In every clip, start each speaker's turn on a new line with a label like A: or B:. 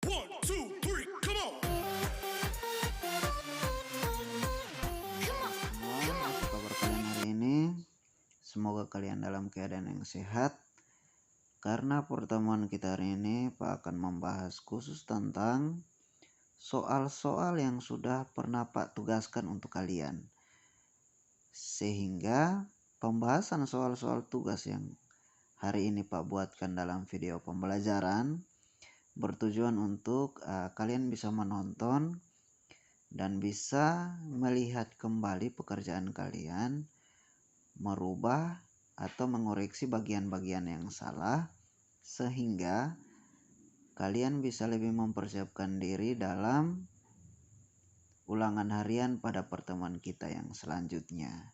A: One, two, three, come on.
B: Semua, apa kabar kalian hari ini? Semoga kalian dalam keadaan yang sehat. Karena pertemuan kita hari ini Pak akan membahas khusus tentang soal-soal yang sudah pernah Pak tugaskan untuk kalian. Sehingga pembahasan soal-soal tugas yang hari ini Pak buatkan dalam video pembelajaran bertujuan untuk kalian bisa menonton dan bisa melihat kembali pekerjaan kalian, merubah atau mengoreksi bagian-bagian yang salah, sehingga kalian bisa lebih mempersiapkan diri dalam ulangan harian pada pertemuan kita yang selanjutnya.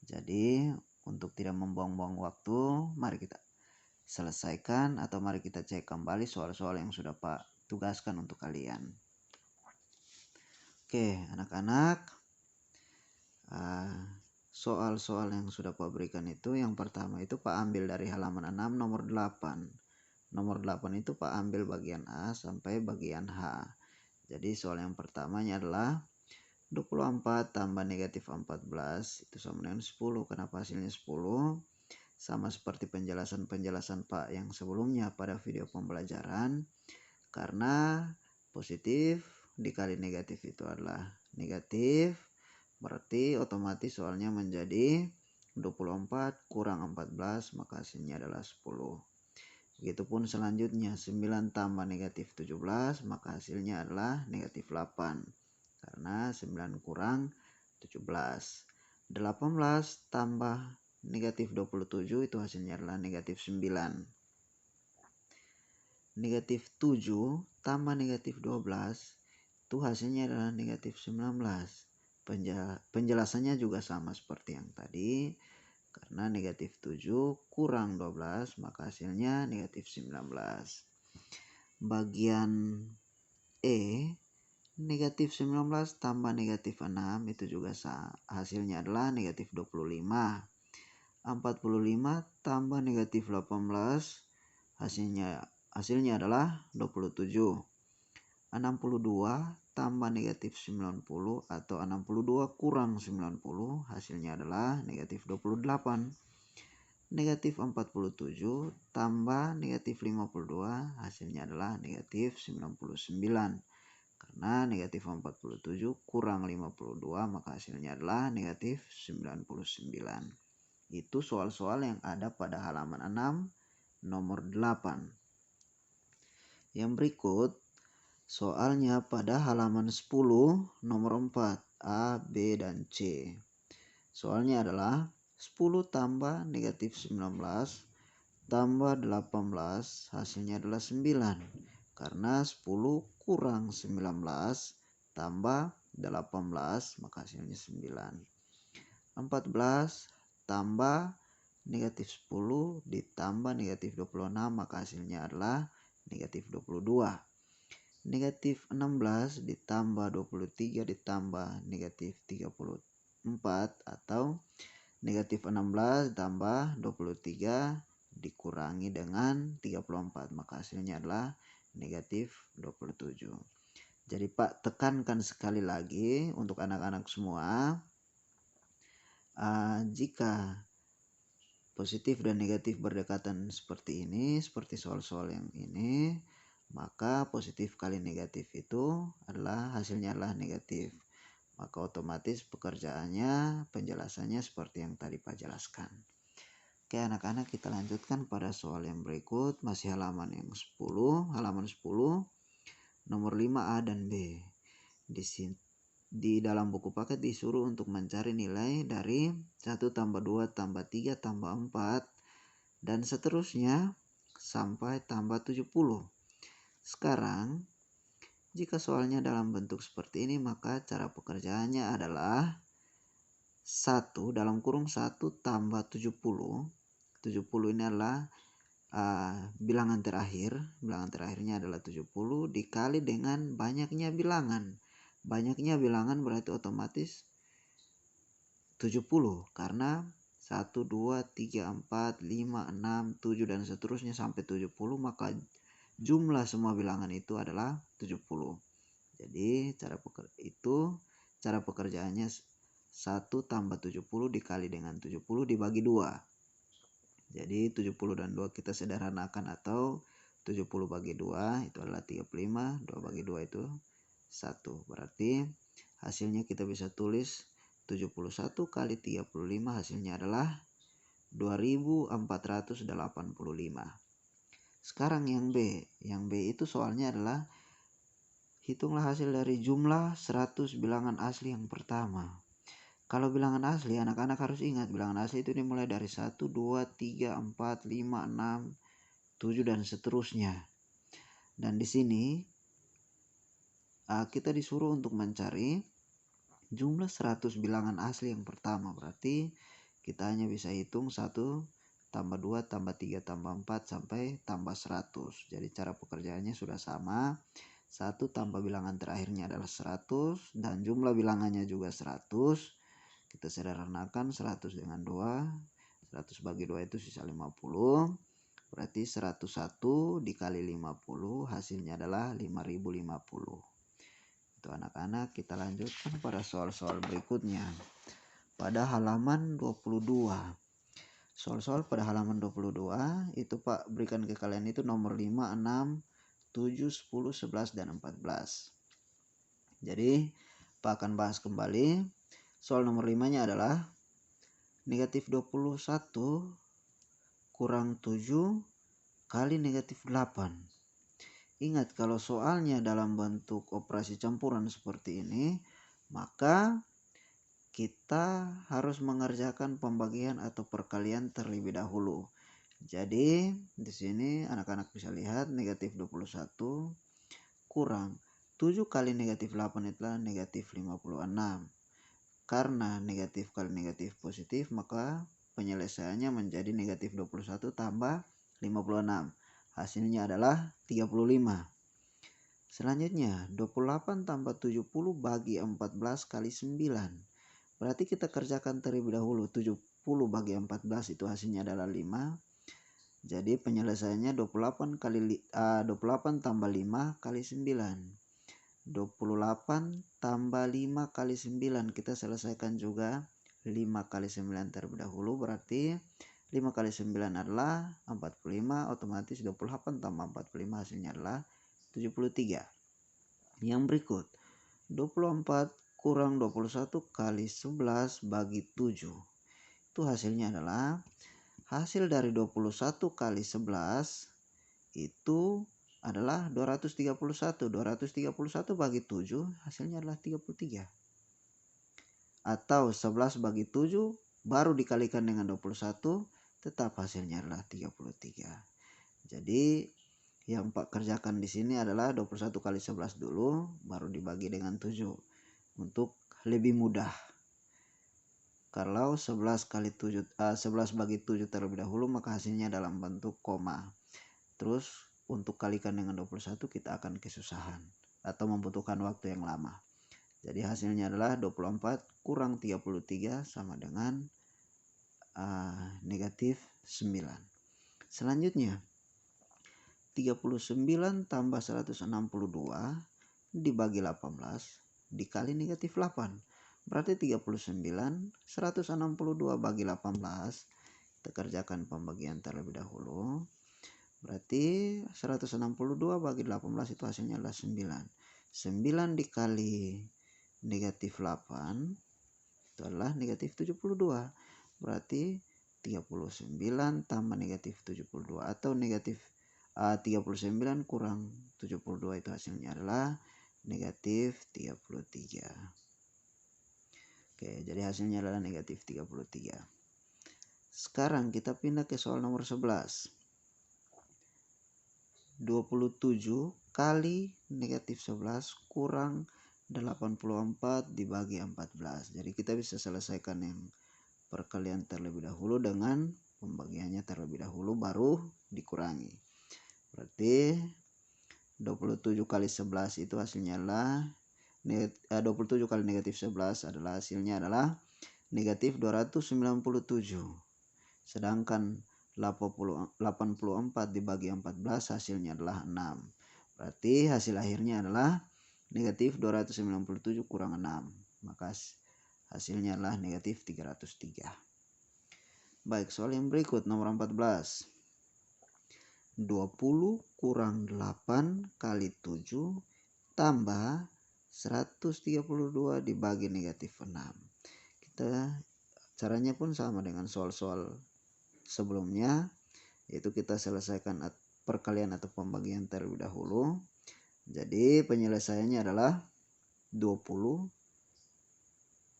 B: Jadi untuk tidak membuang-buang waktu, mari kita selesaikan atau mari kita cek kembali soal-soal yang sudah Pak tugaskan untuk kalian. Oke, anak-anak, soal-soal yang sudah Pak berikan itu yang pertama itu Pak ambil dari halaman 6 nomor 8. Nomor 8 itu Pak ambil bagian A sampai bagian H. Jadi soal yang pertamanya adalah 24 tambah negatif 14 itu sama dengan 10. Kenapa hasilnya 10? Sama seperti penjelasan-penjelasan Pak yang sebelumnya pada video pembelajaran. Karena positif dikali negatif itu adalah negatif, berarti otomatis soalnya menjadi 24 kurang 14, maka hasilnya adalah 10. Begitupun selanjutnya 9 tambah negatif 17, maka hasilnya adalah negatif 8. Karena 9 kurang 17. 18 tambah negatif 27 itu hasilnya adalah negatif 9. Negatif 7 tambah negatif 12 itu hasilnya adalah negatif 19. Penjelasannya juga sama seperti yang tadi. Karena negatif 7 kurang 12 maka hasilnya negatif 19. Bagian E, negatif 19 tambah negatif 6 itu juga hasilnya adalah negatif 25. 45 tambah negatif 18 hasilnya adalah 27. 62 tambah negatif 90 atau 62 kurang 90 hasilnya adalah negatif 28. Negatif 47 tambah negatif 52 hasilnya adalah negatif 99. Karena negatif 47 kurang 52 maka hasilnya adalah negatif 99. Itu soal-soal yang ada pada halaman 6 nomor 8. Yang berikut soalnya pada halaman 10 nomor 4 A, B, dan C. Soalnya adalah 10 tambah negatif 19 tambah 18 hasilnya adalah 9. Karena 10 kurang 19 tambah 18 maka hasilnya 9. 14 tambah negatif 10 ditambah negatif 26 maka hasilnya adalah negatif 22. Negatif 16 ditambah 23 ditambah negatif 34 atau negatif 16 ditambah 23 dikurangi dengan 34 maka hasilnya adalah negatif 27. Jadi Pak tekankan sekali lagi untuk anak-anak semua, jika positif dan negatif berdekatan seperti ini, seperti soal-soal yang ini, maka positif kali negatif itu adalah hasilnya adalah negatif. Maka otomatis pekerjaannya, penjelasannya seperti yang tadi Pak jelaskan. Oke anak-anak, kita lanjutkan pada soal yang berikut, masih halaman yang 10, halaman 10 nomor 5A dan B. Di dalam buku paket disuruh untuk mencari nilai dari 1 tambah 2 tambah 3 tambah 4 dan seterusnya sampai tambah 70. Sekarang jika soalnya dalam bentuk seperti ini maka cara pekerjaannya adalah 1 dalam kurung 1 tambah 70. 70 ini adalah bilangan terakhirnya adalah 70 dikali dengan banyaknya bilangan. Banyaknya bilangan berarti otomatis 70 karena 1, 2, 3, 4, 5, 6, 7 dan seterusnya sampai 70 maka jumlah semua bilangan itu adalah 70. Jadi cara pekerjaannya 1 tambah 70 dikali dengan 70 dibagi 2. Jadi 70 dan 2 kita sederhanakan, atau 70 bagi 2 itu adalah 35, 2 bagi 2 itu 1. Berarti hasilnya kita bisa tulis 71 kali 35 hasilnya adalah 2485. Sekarang yang B. Yang B itu soalnya adalah hitunglah hasil dari jumlah 100 bilangan asli yang pertama. Kalau bilangan asli, anak-anak harus ingat bilangan asli itu dimulai dari 1, 2, 3, 4, 5, 6, 7 dan seterusnya. Dan di sini kita disuruh untuk mencari jumlah 100 bilangan asli yang pertama. Berarti kita hanya bisa hitung 1 tambah 2 tambah 3 tambah 4 sampai tambah 100. Jadi cara pekerjaannya sudah sama. 1 tambah bilangan terakhirnya adalah 100 dan jumlah bilangannya juga 100. Kita sederhanakan 100 dengan 2. 100 bagi 2 itu sisa 50. Berarti 101 dikali 50 hasilnya adalah 5050. Itu anak-anak, kita lanjutkan pada soal-soal berikutnya. Pada halaman 22. Soal-soal pada halaman 22 itu Pak berikan ke kalian itu nomor 5, 6, 7, 10, 11 dan 14. Jadi Pak akan bahas kembali. Soal nomor 5-nya adalah negatif 21 kurang 7 kali negatif 8. Ingat, kalau soalnya dalam bentuk operasi campuran seperti ini, maka kita harus mengerjakan pembagian atau perkalian terlebih dahulu. Jadi di sini anak-anak bisa lihat negatif 21 kurang 7 kali negatif 8 itulah negatif 56. Karena negatif kali negatif positif, maka penyelesaiannya menjadi negatif 21 tambah 56. Hasilnya adalah 35. Selanjutnya 28 tambah 70 bagi 14 kali 9. Berarti kita kerjakan terlebih dahulu. 70 bagi 14 itu hasilnya adalah 5. Jadi penyelesaiannya 28 tambah 5 kali 9. 28 tambah 5 kali 9 kita selesaikan juga 5 kali 9 terlebih dahulu, berarti 5 kali 9 adalah 45, otomatis 28 tambah 45 hasilnya adalah 73. Yang berikut 24 kurang 21 kali 11 bagi 7. Itu hasilnya adalah hasil dari 21 kali 11 itu adalah 231. 231 bagi 7 hasilnya adalah 33. Atau 11 bagi 7 baru dikalikan dengan 21 tetap hasilnya adalah 33. Jadi yang Pak kerjakan di sini adalah 21 kali 11 dulu baru dibagi dengan 7 untuk lebih mudah. Kalau 11 bagi 7 terlebih dahulu maka hasilnya dalam bentuk koma. Terus untuk kalikan dengan 21 kita akan kesusahan atau membutuhkan waktu yang lama. Jadi hasilnya adalah 24 kurang 33 sama dengan negatif 9. Selanjutnya 39 tambah 162 dibagi 18 dikali negatif 8. Berarti 39 162 bagi 18. Kita kerjakan pembagian terlebih dahulu. Berarti 162 bagi 18 itu hasilnya adalah 9. 9 dikali negatif 8 itu adalah negatif 72. Berarti 39 tambah negatif 72 atau negatif 39 kurang 72 itu hasilnya adalah negatif 33. Oke, jadi hasilnya adalah negatif 33. Sekarang kita pindah ke soal nomor 11. 27 kali negatif 11 kurang 84 dibagi 14. Jadi kita bisa selesaikan yang perkalian terlebih dahulu dengan pembagiannya terlebih dahulu baru dikurangi. Berarti 27 kali 11 itu hasilnya adalah 27 kali negatif 11 adalah hasilnya adalah negatif 297. Sedangkan 84 dibagi 14 hasilnya adalah 6. Berarti hasil akhirnya adalah negatif 297 kurang 6. Maka hasilnya adalah negatif 303. Baik, soal yang berikut nomor 14. 20 kurang 8 kali 7 tambah 132 dibagi negatif 6. Caranya pun sama dengan soal-soal sebelumnya, yaitu kita selesaikan perkalian atau pembagian terlebih dahulu. Jadi penyelesaiannya adalah 20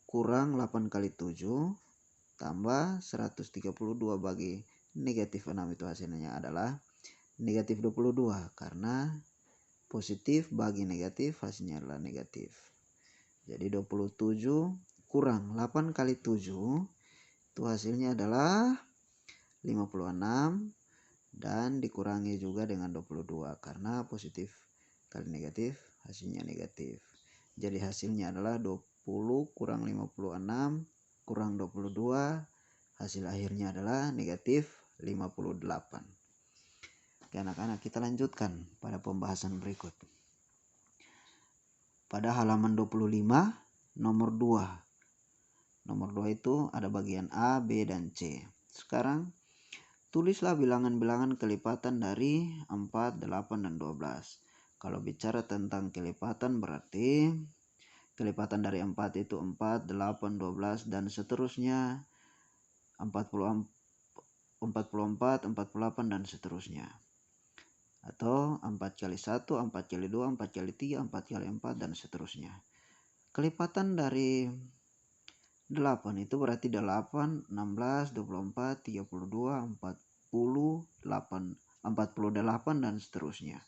B: kurang 8 kali 7 tambah 132 bagi negatif 6, itu hasilnya adalah negatif 22, karena positif bagi negatif hasilnya adalah negatif. Jadi 27 kurang 8 kali 7 itu hasilnya adalah 56 dan dikurangi juga dengan 22, karena positif kali negatif hasilnya negatif. Jadi hasilnya adalah 20 kurang 56 kurang 22, hasil akhirnya adalah negatif 58. Oke anak-anak, kita lanjutkan pada pembahasan berikut. Pada halaman 25 nomor 2. Nomor 2 itu ada bagian A, B, dan C. Sekarang tulislah bilangan-bilangan kelipatan dari 4, 8, dan 12. Kalau bicara tentang kelipatan berarti kelipatan dari 4 itu 4, 8, 12, dan seterusnya 44, 48, dan seterusnya. Atau 4 kali 1, 4 kali 2, 4 kali 3, 4 kali 4, dan seterusnya. Kelipatan dari 8 itu berarti 8, 16, 24, 32, 48, dan seterusnya.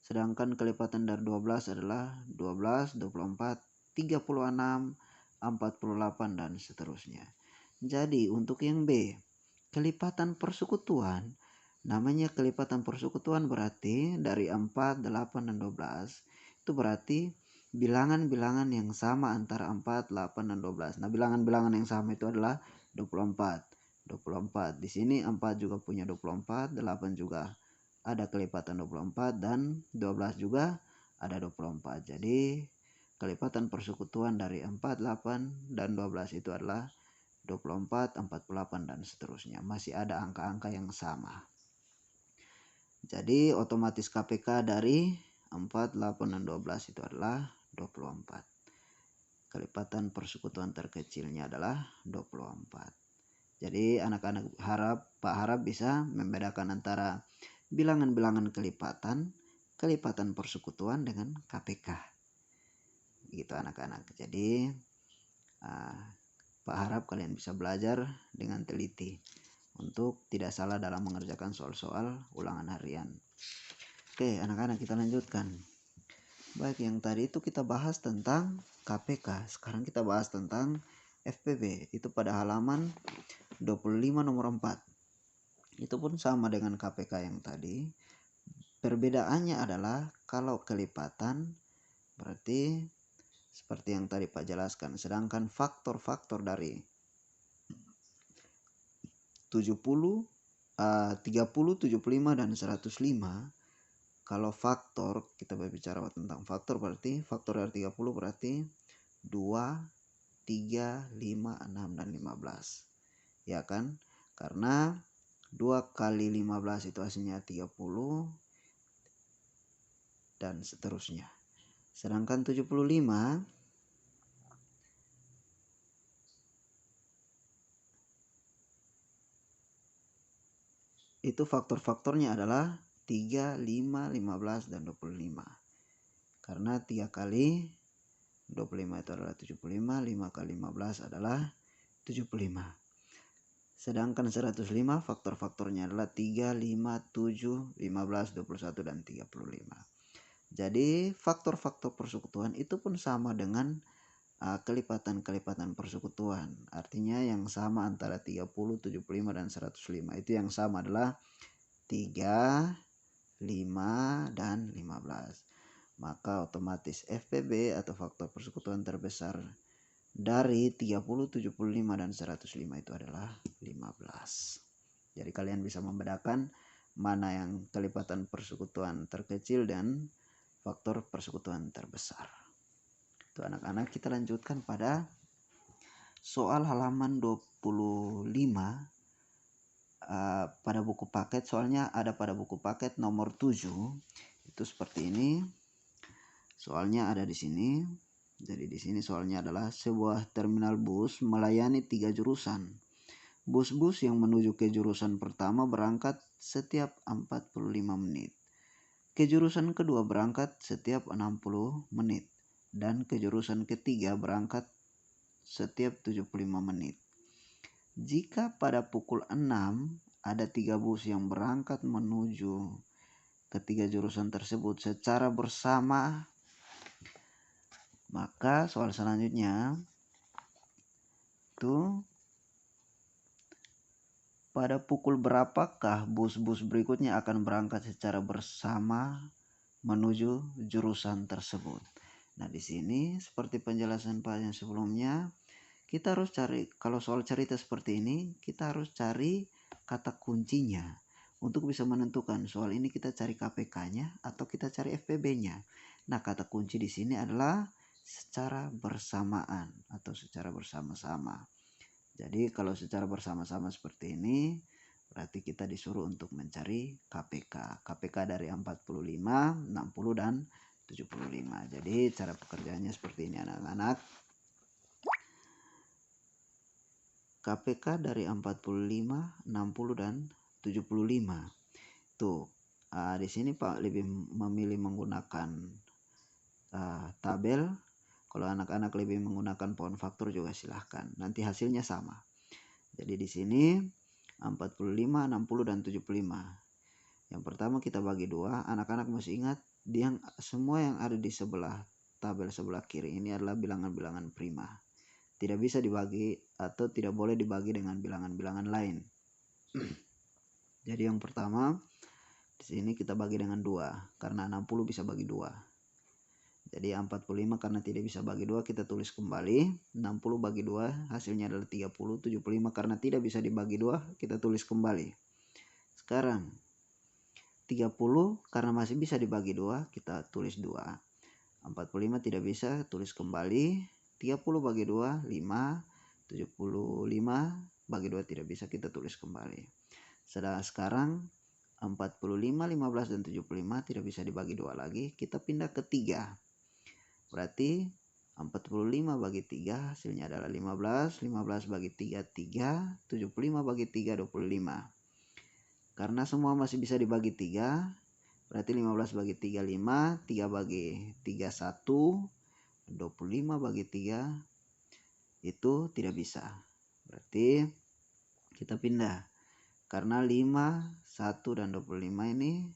B: Sedangkan kelipatan dari 12 adalah 12, 24, 36, 48, dan seterusnya. Jadi untuk yang B, kelipatan persekutuan, namanya kelipatan persekutuan berarti dari 4, 8, dan 12 itu berarti bilangan-bilangan yang sama antara 4, 8, dan 12. Nah, bilangan-bilangan yang sama itu adalah 24. 24. Di sini 4 juga punya 24, 8 juga ada kelipatan 24, dan 12 juga ada 24. Jadi kelipatan persekutuan dari 4, 8, dan 12 itu adalah 24, 48, dan seterusnya. Masih ada angka-angka yang sama. Jadi otomatis KPK dari 4, 8, dan 12 itu adalah 24. Kelipatan persekutuan terkecilnya adalah 24. Jadi anak-anak Pak harap bisa membedakan antara bilangan-bilangan kelipatan persekutuan dengan KPK. Gitu anak-anak. Jadi Pak harap kalian bisa belajar dengan teliti untuk tidak salah dalam mengerjakan soal-soal ulangan harian. Oke anak-anak, kita lanjutkan. Baik, yang tadi itu kita bahas tentang KPK. Sekarang kita bahas tentang FPB. Itu pada halaman 25 nomor 4. Itu pun sama dengan KPK yang tadi. Perbedaannya adalah kalau kelipatan berarti seperti yang tadi Pak jelaskan. Sedangkan faktor-faktor dari 30, 75, dan 105, kalau faktor, kita berbicara tentang faktor berarti faktor dari 30 berarti 2, 3, 5, 6, dan 15. Ya kan? Karena 2 kali 15 itu hasilnya 30 dan seterusnya. Sedangkan 75 itu faktor-faktornya adalah 3, 5, 15, dan 25. Karena 3 kali 25 itu adalah 75, 5 kali 15 adalah 75. Sedangkan 105 faktor-faktornya adalah 3, 5, 7, 15, 21, dan 35. Jadi faktor-faktor persekutuan itu pun sama dengan kelipatan-kelipatan persekutuan. Artinya yang sama antara 30, 75, dan 105. Itu yang sama adalah 3, 5, dan 15. Maka otomatis FPB atau faktor persekutuan terbesar dari 30, 75, dan 105 itu adalah 15. Jadi kalian bisa membedakan mana yang kelipatan persekutuan terkecil dan faktor persekutuan terbesar. Itu anak-anak, kita lanjutkan pada soal halaman 25 pada buku paket. Soalnya ada pada buku paket nomor 7. Itu seperti ini. Soalnya ada di sini. Jadi di sini soalnya adalah sebuah terminal bus melayani 3 jurusan. Bus-bus yang menuju ke jurusan pertama berangkat setiap 45 menit. Ke jurusan kedua berangkat setiap 60 menit. Dan ke jurusan ketiga berangkat setiap 75 menit. Jika pada pukul 6 ada 3 bus yang berangkat menuju ketiga jurusan tersebut secara bersama, maka soal selanjutnya itu pada pukul berapakah bus-bus berikutnya akan berangkat secara bersama menuju jurusan tersebut. Nah, di sini seperti penjelasan Pak yang sebelumnya, kita harus cari, kalau soal cerita seperti ini, kita harus cari kata kuncinya. Untuk bisa menentukan soal ini kita cari KPK-nya atau kita cari FPB-nya. Nah, kata kunci di sini adalah secara bersamaan atau secara bersama-sama. Jadi kalau secara bersama-sama seperti ini, berarti kita disuruh untuk mencari KPK. KPK dari 45, 60, dan 75. Jadi cara pekerjaannya seperti ini anak-anak. KPK dari 45, 60, dan 75. Tuh, di sini Pak lebih memilih menggunakan tabel. Kalau anak-anak lebih menggunakan pohon faktor juga silahkan. Nanti hasilnya sama. Jadi di sini 45, 60, dan 75. Yang pertama kita bagi dua. Anak-anak masih ingat, semua yang ada di sebelah tabel sebelah kiri ini adalah bilangan-bilangan prima. Tidak bisa dibagi atau tidak boleh dibagi dengan bilangan-bilangan lain. Jadi yang pertama di sini kita bagi dengan 2 karena 60 bisa bagi 2. Jadi 45 karena tidak bisa bagi 2 kita tulis kembali. 60 bagi 2 hasilnya adalah 30. 75 karena tidak bisa dibagi 2 kita tulis kembali. Sekarang 30 karena masih bisa dibagi 2 kita tulis 2. 45 tidak bisa tulis kembali. 30 bagi 2 5. 75 bagi 2 tidak bisa kita tulis kembali. Sedangkan sekarang 45, 15, dan 75 tidak bisa dibagi 2 lagi. Kita pindah ke 3. Berarti 45 bagi 3 hasilnya adalah 15. 15 bagi 3 3. 75 bagi 3 25. Karena semua masih bisa dibagi 3, berarti 15 bagi 3 5. 3 bagi 3 1. 25 bagi 3 itu tidak bisa. Berarti kita pindah. Karena 5, 1, dan 25 ini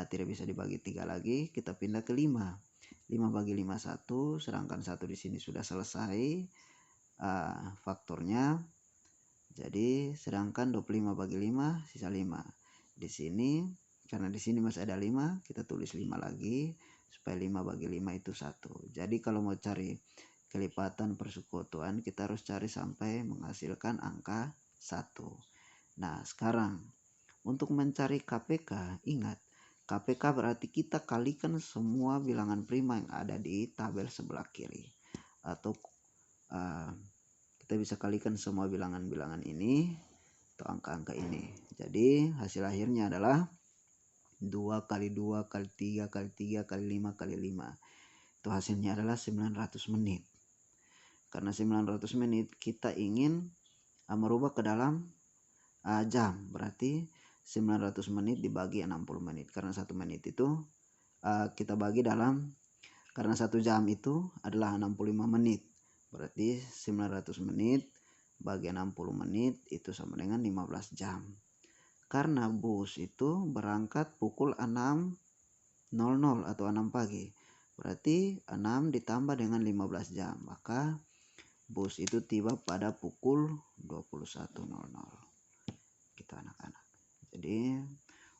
B: tidak bisa dibagi 3 lagi, kita pindah ke 5. 5 bagi 5 1, sedangkan 1 di sini sudah selesai faktornya. Jadi sedangkan 25 bagi 5 sisa 5. Di sini karena di sini masih ada 5, kita tulis 5 lagi supaya 5 bagi 5 itu 1. Jadi kalau mau cari kelipatan persekutuan kita harus cari sampai menghasilkan angka 1. Nah, sekarang untuk mencari KPK, ingat KPK berarti kita kalikan semua bilangan prima yang ada di tabel sebelah kiri. Atau kita bisa kalikan semua bilangan-bilangan ini atau angka-angka ini. Jadi hasil akhirnya adalah 2 kali 2 kali 3 kali 3 kali 5 kali 5. Itu hasilnya adalah 900 menit. Karena 900 menit kita ingin merubah ke dalam jam. Berarti 900 menit dibagi 60 menit. Karena 1 menit itu kita bagi dalam, karena 1 jam itu adalah 65 menit. Berarti 900 menit bagi 60 menit itu sama dengan 15 jam. Karena bus itu berangkat pukul 6.00 atau 6 pagi. Berarti 6 ditambah dengan 15 jam. Maka bus itu tiba pada pukul 21.00. Gitu anak-anak. Jadi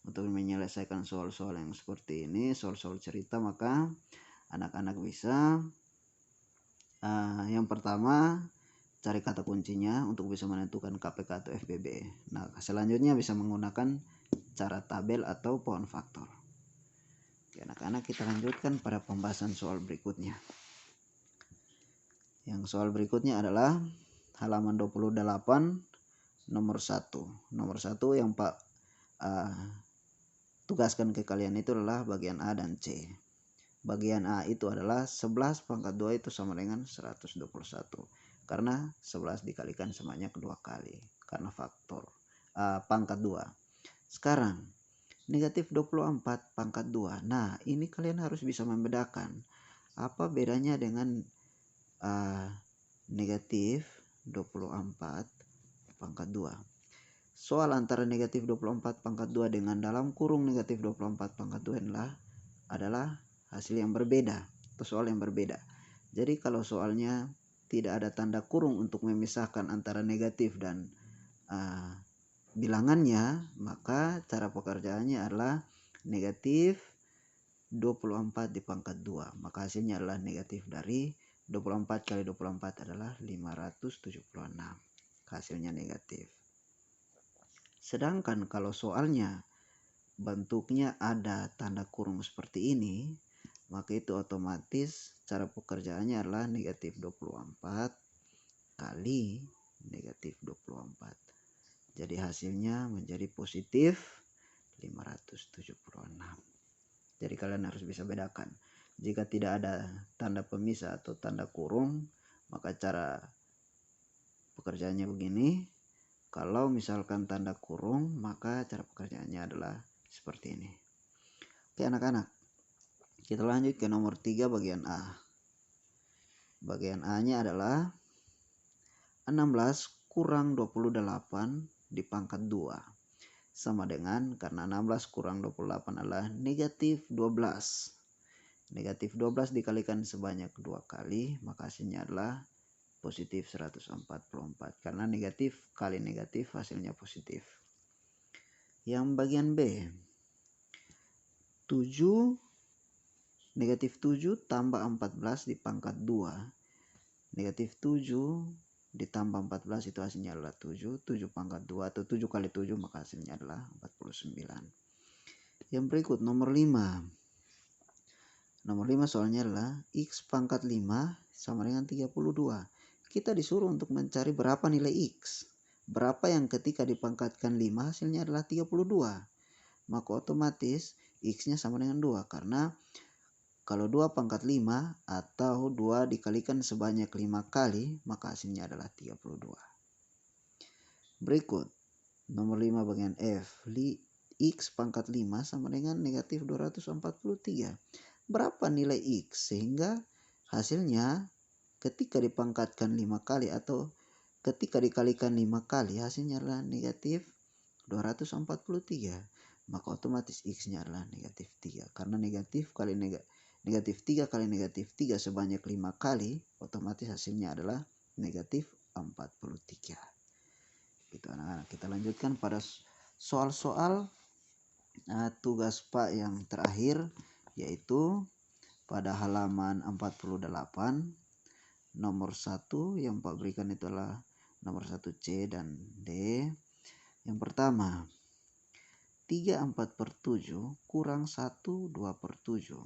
B: untuk menyelesaikan soal-soal yang seperti ini, soal-soal cerita, maka anak-anak bisa yang pertama cari kata kuncinya untuk bisa menentukan KPK atau FBB. Nah, selanjutnya bisa menggunakan cara tabel atau pohon faktor. Oke, anak-anak, kita lanjutkan pada pembahasan soal berikutnya. Yang soal berikutnya adalah halaman 28 nomor 1. Nomor 1 yang Pak tugaskan ke kalian itu adalah bagian A dan C. Bagian A itu adalah 11 pangkat 2 itu sama dengan 121. Karena 11 dikalikan sebanyak 2 kali. Karena faktor pangkat 2. Sekarang negatif 24 pangkat 2. Nah, ini kalian harus bisa membedakan apa bedanya dengan negatif 24 pangkat 2. Soal antara negatif 24 pangkat 2 dengan dalam kurung negatif 24 pangkat 2 adalah hasil yang berbeda atau soal yang berbeda. Jadi kalau soalnya tidak ada tanda kurung untuk memisahkan antara negatif dan bilangannya, maka cara pekerjaannya adalah negatif 24 di pangkat 2. Maka hasilnya adalah negatif dari 24 kali 24 adalah 576. Hasilnya negatif. Sedangkan kalau soalnya bentuknya ada tanda kurung seperti ini, maka itu otomatis cara pekerjaannya adalah negatif 24 kali negatif 24. Jadi hasilnya menjadi positif 576. Jadi kalian harus bisa bedakan. Jika tidak ada tanda pemisah atau tanda kurung, maka cara pekerjaannya begini. Kalau misalkan tanda kurung, maka cara pekerjaannya adalah seperti ini. Oke anak-anak, kita lanjut ke nomor 3 bagian A. Bagian A-nya adalah 16 kurang 28 di pangkat 2. Sama dengan, karena 16 kurang 28 adalah negatif 12. Negatif 12 dikalikan sebanyak 2 kali, maka hasilnya adalah positif 144. Karena negatif kali negatif hasilnya positif. Yang bagian B, 7 negatif 7 tambah 14 di pangkat 2. Negatif 7 ditambah 14 itu hasilnya adalah 7. 7 pangkat 2 atau 7 kali 7 maka hasilnya adalah 49. Yang berikut nomor 5. Nomor 5 soalnya adalah X pangkat 5 sama dengan 32. Kita disuruh untuk mencari berapa nilai X. Berapa yang ketika dipangkatkan 5 hasilnya adalah 32. Maka otomatis X-nya sama dengan 2. Karena kalau 2 pangkat 5 atau 2 dikalikan sebanyak 5 kali, maka hasilnya adalah 32. Berikut nomor 5 bagian F. X pangkat 5 sama dengan negatif 243. Berapa nilai X? Sehingga hasilnya ketika dipangkatkan 5 kali atau ketika dikalikan 5 kali hasilnya adalah negatif 243. Maka otomatis X-nya adalah negatif 3. Karena negatif 3 kali negatif 3 sebanyak 5 kali, otomatis hasilnya adalah negatif 43. Itu anak-anak. Kita lanjutkan pada soal-soal tugas Pak yang terakhir, yaitu pada halaman 48. Nomor 1 yang Pak berikan itu adalah nomor 1C dan D. Yang pertama, 3/4/7 kurang 1/2/7.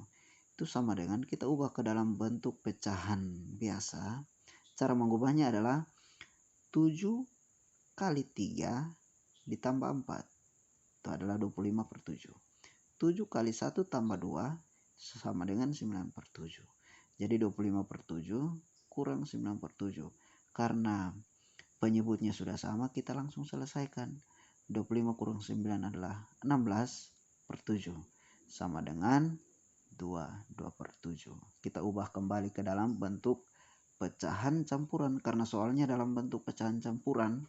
B: Itu sama dengan kita ubah ke dalam bentuk pecahan biasa. Cara mengubahnya adalah 7 kali 3 ditambah 4. Itu adalah 25/7. 7 kali 1 tambah 2 sama dengan 9/7. Jadi 25/7 kurang 9/7. Karena penyebutnya sudah sama, kita langsung selesaikan. 25 kurang 9 adalah 16/7. Sama dengan 2/7. Kita ubah kembali ke dalam bentuk pecahan campuran. Karena soalnya dalam bentuk pecahan campuran.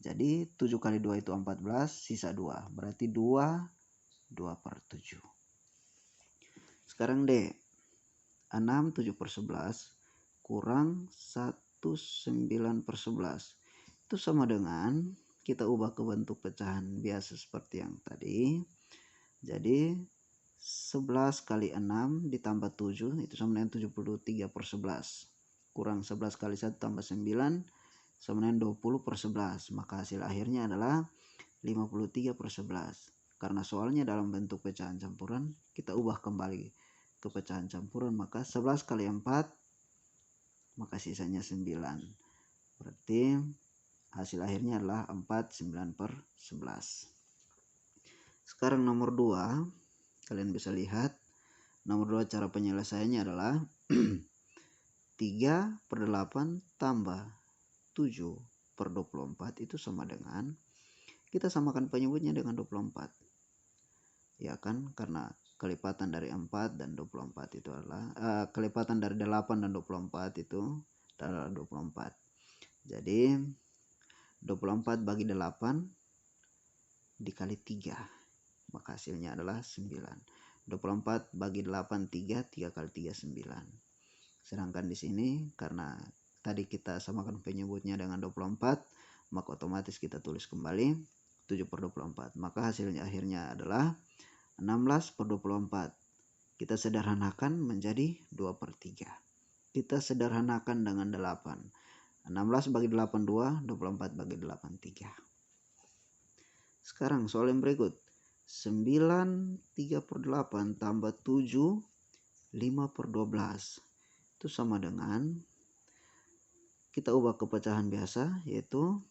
B: Jadi 7 kali 2 itu 14, sisa 2. Berarti 2/7. Sekarang D. 6 7/11 kurang 1 9/11. Itu sama dengan kita ubah ke bentuk pecahan biasa seperti yang tadi. Jadi 11 kali 6 ditambah 7 itu sama dengan 73/11 kurang 11 kali 1 tambah 9 sama dengan 20/11. Maka hasil akhirnya adalah 53/11. Karena soalnya dalam bentuk pecahan campuran, kita ubah kembali ke pecahan campuran, maka 11 kali 4 maka sisanya 9. Berarti hasil akhirnya adalah 49/11. Sekarang nomor 2, kalian bisa lihat nomor 2 cara penyelesaiannya adalah 3/8 tambah 7/24 itu sama dengan, kita samakan penyebutnya dengan 24. Ya kan, karena kelipatan dari 4 dan 24 itu adalah kelipatan dari 8 dan 24 itu adalah 24. Jadi 24 bagi 8 dikali 3, maka hasilnya adalah 9. 24 bagi 8 3 kali 3 9. Sedangkan di sini karena tadi kita samakan penyebutnya dengan 24, maka otomatis kita tulis kembali 7/24. Maka hasilnya akhirnya adalah 16/24. Kita sederhanakan menjadi 2/3. Kita sederhanakan dengan 8. 16 bagi 8 2, 24 bagi 8 3. Sekarang soal yang berikut. 9 3/8 tambah 7 5/12. Itu sama dengan, kita ubah ke pecahan biasa, yaitu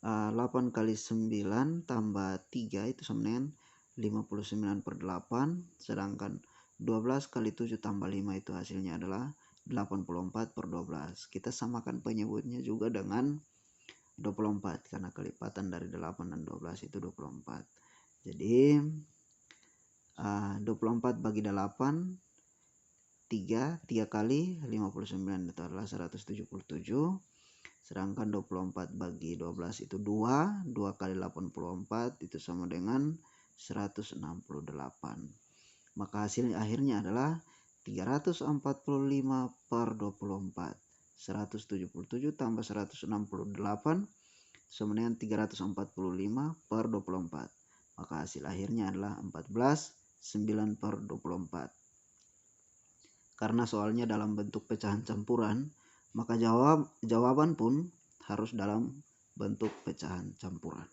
B: 8 kali 9 tambah 3 itu sama dengan 59/8. Sedangkan 12 kali 7 tambah 5 itu hasilnya adalah 84/12. Kita samakan penyebutnya juga dengan 24 karena kelipatan dari 8 dan 12 itu 24. Jadi 24 bagi 8 3 kali 59 itu adalah 177. Sedangkan 24 bagi 12 itu 2 kali 84 itu sama dengan 168. Maka hasilnya akhirnya //adalah 345/24. 177 tambah 168 sama dengan 345/24. Maka hasil akhirnya adalah 14/9/24. Karena soalnya dalam bentuk pecahan campuran, maka jawaban pun harus dalam bentuk pecahan campuran.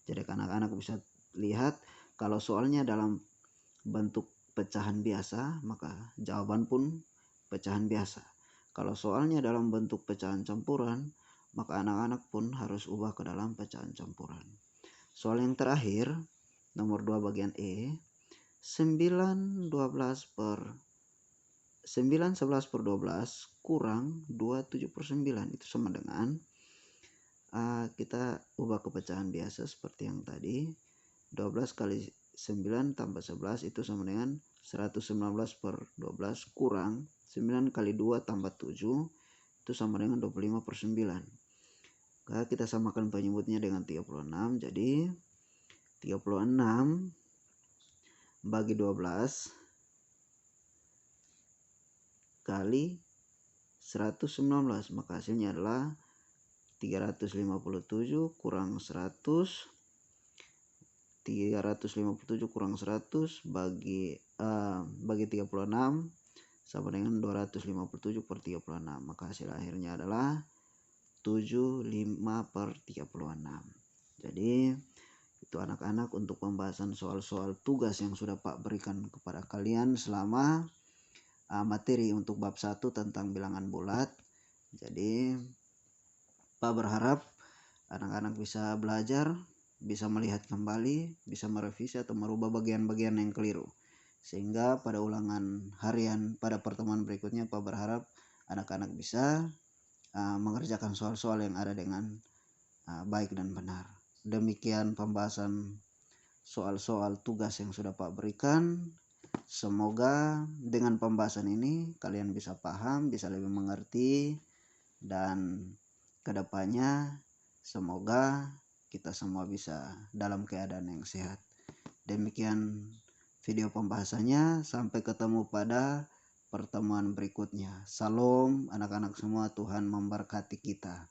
B: Jadi anak-anak bisa lihat kalau soalnya dalam bentuk pecahan biasa, maka jawaban pun pecahan biasa. Kalau soalnya dalam bentuk pecahan campuran, maka anak-anak pun harus ubah ke dalam pecahan campuran. Soal yang terakhir, nomor 2 bagian E, 9 11/12 kurang 2/7/9 itu sama dengan, kita ubah ke pecahan biasa seperti yang tadi. 12 kali 9 tambah 11 itu sama dengan 119/12 kurang 9 kali 2 tambah 7 itu sama dengan 25/9. Kita samakan penyebutnya dengan 36. Jadi 36 bagi 12 kali 119, maka hasilnya adalah 357 kurang 100. 357 kurang 100 bagi 36 sama dengan 257/36. Maka hasil akhirnya adalah 75/36. Jadi itu anak-anak untuk pembahasan soal-soal tugas yang sudah Pak berikan kepada kalian selama materi untuk bab 1 tentang bilangan bulat. Jadi Pak berharap anak-anak bisa belajar, bisa melihat kembali, bisa merevisi atau merubah bagian-bagian yang keliru. Sehingga pada ulangan harian pada pertemuan berikutnya Pak berharap anak-anak bisa mengerjakan soal-soal yang ada dengan baik dan benar. Demikian pembahasan soal-soal tugas yang sudah Pak berikan. Semoga dengan pembahasan ini kalian bisa paham, bisa lebih mengerti, dan kedepannya semoga kita semua bisa dalam keadaan yang sehat. Demikian video pembahasannya, sampai ketemu pada pertemuan berikutnya. Salam anak-anak semua, Tuhan memberkati kita.